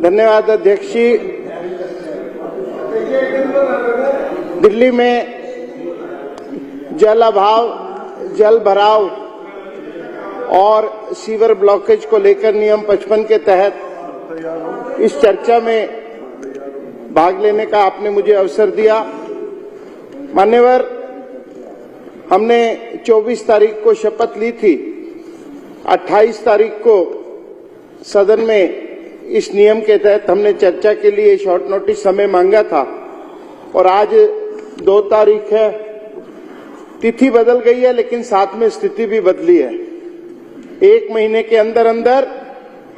धन्यवाद अध्यक्ष जी। दिल्ली में जल अभाव, जल भराव और सीवर ब्लॉकेज को लेकर नियम 55 के तहत इस चर्चा में भाग लेने का आपने मुझे अवसर दिया। मान्यवर, हमने 24 तारीख को शपथ ली थी। 28 तारीख को सदन में इस नियम के तहत हमने चर्चा के लिए शॉर्ट नोटिस समय मांगा था और आज 2 तारीख है। तिथि बदल गई है लेकिन साथ में स्थिति भी बदली है। 1 महीने के अंदर अंदर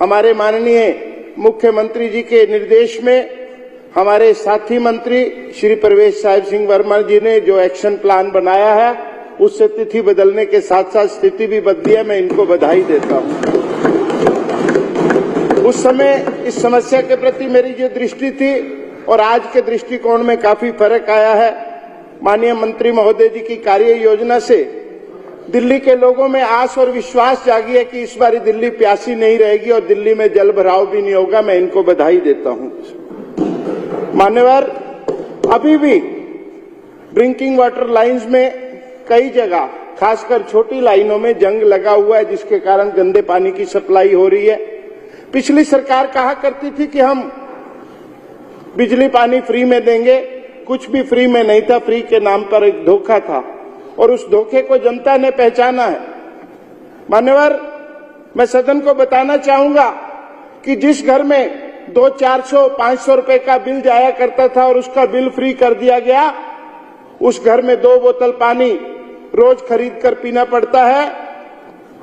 हमारे माननीय मुख्यमंत्री जी के निर्देश में हमारे साथी मंत्री श्री प्रवेश साहिब सिंह वर्मा जी ने जो एक्शन प्लान बनाया है उससे तिथि बदलने के साथ साथ स्थिति भी बदली है। मैं इनको बधाई देता हूं। उस समय इस समस्या के प्रति मेरी जो दृष्टि थी और आज के दृष्टिकोण में काफी फर्क आया है। माननीय मंत्री महोदय जी की कार्य योजना से दिल्ली के लोगों में आस और विश्वास जागी है कि इस बार दिल्ली प्यासी नहीं रहेगी और दिल्ली में जल भराव भी नहीं होगा। मैं इनको बधाई देता हूं। मान्यवर, अभी भी ड्रिंकिंग वाटर लाइंस में कई जगह खासकर छोटी लाइनों में जंग लगा हुआ है जिसके कारण गंदे पानी की सप्लाई हो रही है। पिछली सरकार कहा करती थी कि हम बिजली पानी फ्री में देंगे, कुछ भी फ्री में नहीं था। फ्री के नाम पर एक धोखा था और उस धोखे को जनता ने पहचाना है। मान्यवर, मैं सदन को बताना चाहूंगा कि जिस घर में 200-400-500 रुपए का बिल जाया करता था और उसका बिल फ्री कर दिया गया, उस घर में 2 बोतल पानी रोज खरीद कर पीना पड़ता है।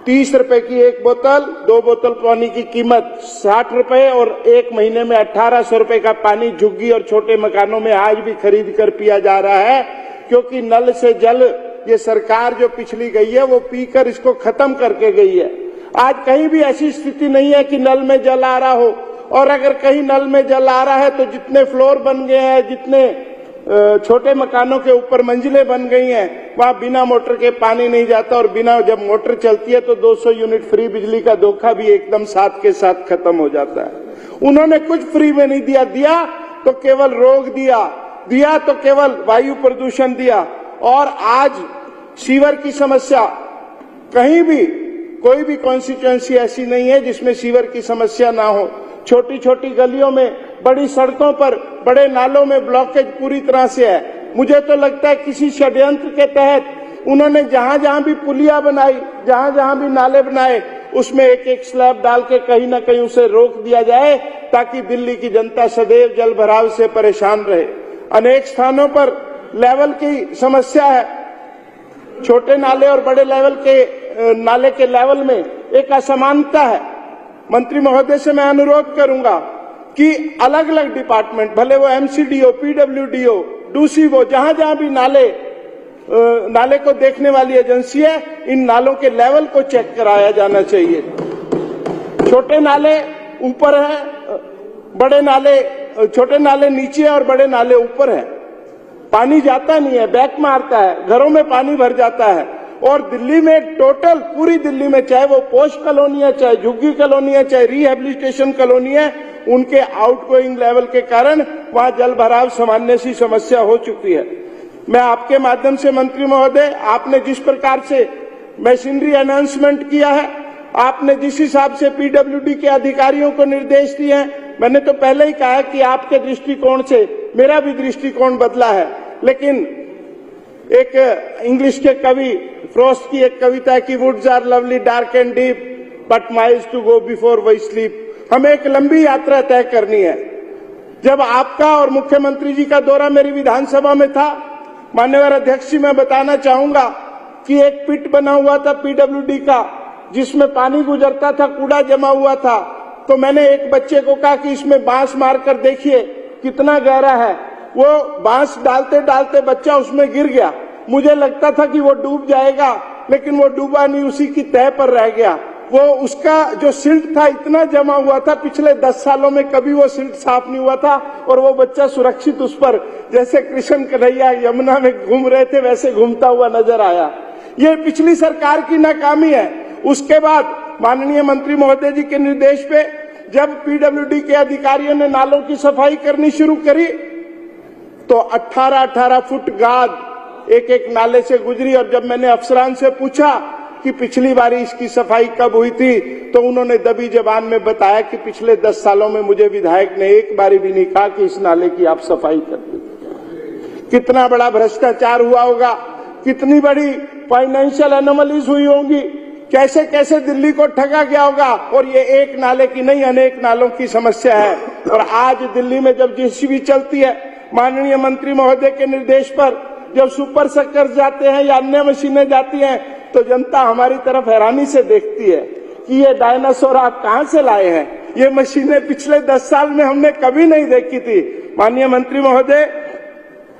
30 रुपए की 1 बोतल, 2 बोतल पानी की कीमत 60 रुपए और 1 महीने में 1800 रुपए का पानी झुग्गी और छोटे मकानों में आज भी खरीद कर पिया जा रहा है। क्योंकि नल से जल ये सरकार जो पिछली गई है वो पीकर इसको खत्म करके गई है। आज कहीं भी ऐसी स्थिति नहीं है कि नल में जल आ रहा हो, और अगर कहीं नल में जल आ रहा है तो जितने फ्लोर बन गए हैं, जितने छोटे मकानों के ऊपर मंजिलें बन गई हैं, वहां बिना मोटर के पानी नहीं जाता और बिना जब मोटर चलती है तो 200 यूनिट फ्री बिजली का धोखा भी एकदम साथ के साथ खत्म हो जाता है। उन्होंने कुछ फ्री में नहीं दिया। दिया तो केवल रोग दिया तो केवल वायु प्रदूषण दिया। और आज सीवर की समस्या कहीं भी, कोई भी कॉन्स्टिट्यूएंसी ऐसी नहीं है जिसमें सीवर की समस्या ना हो। छोटी छोटी गलियों में, बड़ी सड़कों पर, बड़े नालों में ब्लॉकेज पूरी तरह से है। मुझे तो लगता है किसी षड्यंत्र के तहत उन्होंने जहां जहां भी पुलिया बनाई, जहां जहां भी नाले बनाए, उसमें एक एक स्लैब डाल के कहीं ना कहीं उसे रोक दिया जाए ताकि दिल्ली की जनता सदैव जल भराव से परेशान रहे। अनेक स्थानों पर लेवल की समस्या है। छोटे नाले और बड़े लेवल के नाले के लेवल में एक असमानता है। मंत्री महोदय से मैं अनुरोध करूंगा कि अलग अलग डिपार्टमेंट, भले वो एमसीडीओ, पीडब्ल्यूडीओ, डूसीओ, जहां जहां भी नाले को देखने वाली एजेंसी है, इन नालों के लेवल को चेक कराया जाना चाहिए। छोटे नाले ऊपर है, बड़े नाले, छोटे नाले नीचे और बड़े नाले ऊपर है। पानी जाता नहीं है, बैक मारता है, घरों में पानी भर जाता है। और दिल्ली में टोटल, पूरी दिल्ली में, चाहे वो पोश कॉलोनी है, चाहे झुग्गी कॉलोनी है, चाहे रिहेबिलिटेशन कॉलोनी है, उनके आउटगोइंग लेवल के कारण वहां जल भराव सामान्य सी समस्या हो चुकी है। मैं आपके माध्यम से मंत्री महोदय, आपने जिस प्रकार से मशीनरी अनाउंसमेंट किया है, आपने जिस हिसाब से पीडब्ल्यूडी के अधिकारियों को निर्देश दिए हैं, मैंने तो पहले ही कहा कि आपके दृष्टिकोण से मेरा भी दृष्टिकोण बदला है। लेकिन एक इंग्लिश के कवि फ्रॉस्ट की एक कविता की, woods are lovely dark and deep but miles to go before we sleep. हमें एक लंबी यात्रा तय करनी है। जब आपका और मुख्यमंत्री जी का दौरा मेरी विधानसभा में था, माननीय अध्यक्ष जी, मैं बताना चाहूंगा कि एक पिट बना हुआ था पीडब्ल्यूडी का, जिसमें पानी गुजरता था, कूड़ा जमा हुआ था। तो मैंने एक बच्चे को कहा कि इसमें बांस मारकर देखिए कितना गहरा है। वो बांस डालते डालते बच्चा उसमें गिर गया। मुझे लगता था कि वो डूब जाएगा, लेकिन वो डूबा नहीं, उसी की तह पर रह गया। वो उसका जो सिल्ट था इतना जमा हुआ था, पिछले 10 सालों में कभी वो सिल्ट साफ नहीं हुआ था और वो बच्चा सुरक्षित उस पर, जैसे कृष्ण कन्हैया यमुना में घूम रहे थे वैसे घूमता हुआ नजर आया। ये पिछली सरकार की नाकामी है। उसके बाद माननीय मंत्री महोदय जी के निर्देश पे जब पीडब्ल्यूडी के अधिकारियों ने नालों की सफाई करनी शुरू करी तो 18-18 फुट गाद एक एक नाले से गुजरी। और जब मैंने अफसरान से पूछा कि पिछली बारी इसकी सफाई कब हुई थी, तो उन्होंने दबी जबान में बताया कि पिछले 10 सालों में मुझे विधायक ने एक बारी भी नहीं कहा कि इस नाले की आप सफाई कर दीजिए। कितना बड़ा भ्रष्टाचार हुआ होगा, कितनी बड़ी फाइनेंशियल एनोमलीज हुई होंगी, कैसे कैसे दिल्ली को ठगा गया होगा। और ये एक नाले की नहीं, अनेक नालों की समस्या है। और आज दिल्ली में जब जेसीबी चलती है, माननीय मंत्री महोदय के निर्देश पर जब सुपर सेक्टर जाते हैं या अन्य मशीनें जाती हैं, तो जनता हमारी तरफ हैरानी से देखती है कि ये डायनासोर आप कहां से लाए हैं। ये मशीनें पिछले 10 साल में हमने कभी नहीं देखी थी। माननीय मंत्री महोदय,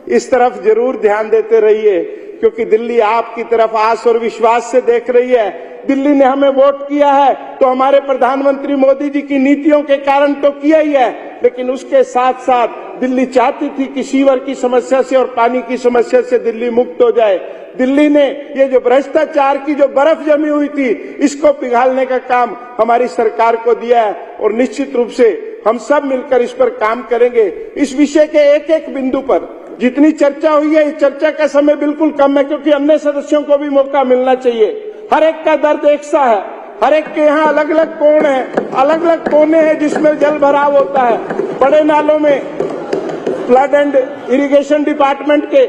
इस तरफ जरूर ध्यान देते रहिए, क्योंकि दिल्ली आपकी तरफ आस और विश्वास से देख रही है। दिल्ली ने हमें वोट किया है तो हमारे प्रधानमंत्री मोदी जी की नीतियों के कारण तो किया ही है, लेकिन उसके साथ साथ दिल्ली चाहती थी कि सीवर की समस्या से और पानी की समस्या से दिल्ली मुक्त हो जाए। दिल्ली ने ये जो भ्रष्टाचार की जो बर्फ जमी हुई थी, इसको पिघालने का काम हमारी सरकार को दिया है। और निश्चित रूप से हम सब मिलकर इस पर काम करेंगे। इस विषय के एक एक बिंदु पर जितनी चर्चा हुई है, इस चर्चा का समय बिल्कुल कम है, क्योंकि अन्य सदस्यों को भी मौका मिलना चाहिए। हर एक का दर्द एक सा है, हर एक के यहाँ अलग अलग कोण है, अलग अलग कोने हैं जिसमें जल भराव होता है। बड़े नालों में फ्लड एंड इरिगेशन डिपार्टमेंट के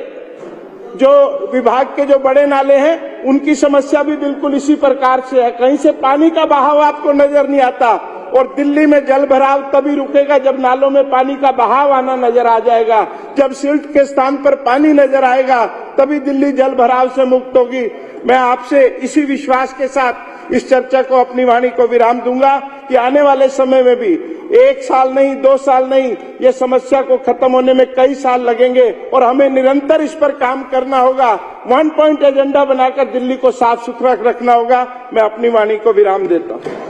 जो विभाग के जो बड़े नाले हैं, उनकी समस्या भी बिल्कुल इसी प्रकार से है। कहीं से पानी का बहाव आपको नजर नहीं आता। और दिल्ली में जल भराव तभी रुकेगा जब नालों में पानी का बहाव आना नजर आ जाएगा। जब सिल्ट के स्थान पर पानी नजर आएगा, तभी दिल्ली जल भराव से मुक्त होगी। मैं आपसे इसी विश्वास के साथ इस चर्चा को, अपनी वाणी को विराम दूंगा कि आने वाले समय में भी 1 साल नहीं, 2 साल नहीं, ये समस्या को खत्म होने में कई साल लगेंगे। और हमें निरंतर इस पर काम करना होगा। 1 पॉइंट एजेंडा बनाकर दिल्ली को साफ सुथरा रखना होगा। मैं अपनी वाणी को विराम देता हूं।